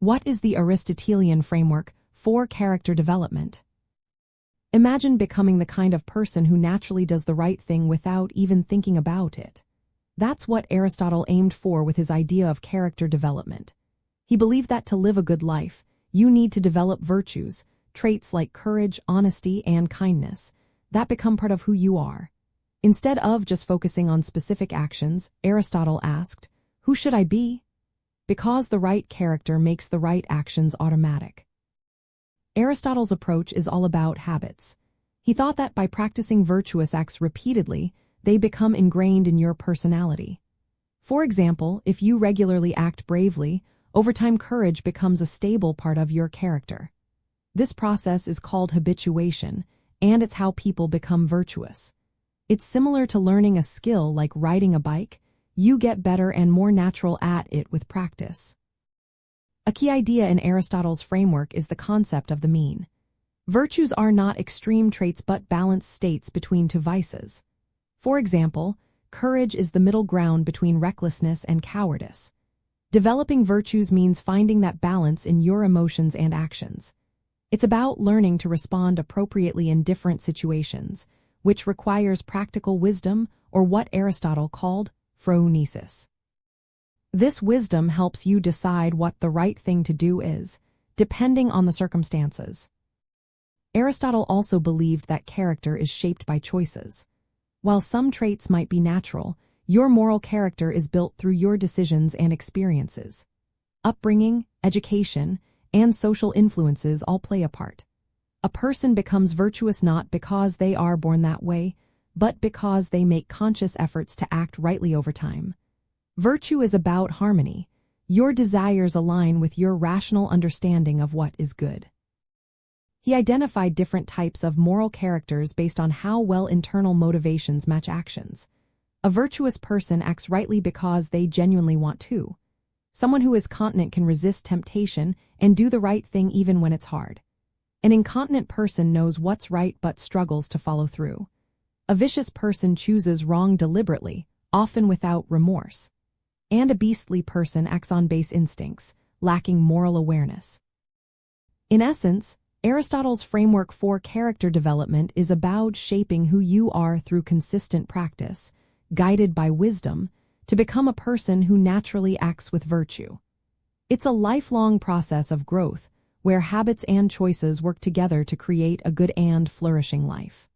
What is the Aristotelian framework for character development? Imagine becoming the kind of person who naturally does the right thing without even thinking about it. That's what Aristotle aimed for with his idea of character development. He believed that to live a good life, you need to develop virtues, traits like courage, honesty, and kindness, that become part of who you are. Instead of just focusing on specific actions, Aristotle asked, "Who should I be?" Because the right character makes the right actions automatic. Aristotle's approach is all about habits. He thought that by practicing virtuous acts repeatedly, they become ingrained in your personality. For example, if you regularly act bravely, over time courage becomes a stable part of your character. This process is called habituation, and it's how people become virtuous. It's similar to learning a skill like riding a bike. You get better and more natural at it with practice. A key idea in Aristotle's framework is the concept of the mean. Virtues are not extreme traits but balanced states between two vices. For example, courage is the middle ground between recklessness and cowardice. Developing virtues means finding that balance in your emotions and actions. It's about learning to respond appropriately in different situations, which requires practical wisdom, or what Aristotle called phronesis. This wisdom helps you decide what the right thing to do is, depending on the circumstances. Aristotle also believed that character is shaped by choices. While some traits might be natural, your moral character is built through your decisions and experiences. Upbringing, education, and social influences all play a part. A person becomes virtuous not because they are born that way, but because they make conscious efforts to act rightly over time. Virtue is about harmony. Your desires align with your rational understanding of what is good. He identified different types of moral characters based on how well internal motivations match actions. A virtuous person acts rightly because they genuinely want to. Someone who is continent can resist temptation and do the right thing even when it's hard. An incontinent person knows what's right but struggles to follow through. A vicious person chooses wrong deliberately, often without remorse. And a beastly person acts on base instincts, lacking moral awareness. In essence, Aristotle's framework for character development is about shaping who you are through consistent practice, guided by wisdom, to become a person who naturally acts with virtue. It's a lifelong process of growth, where habits and choices work together to create a good and flourishing life.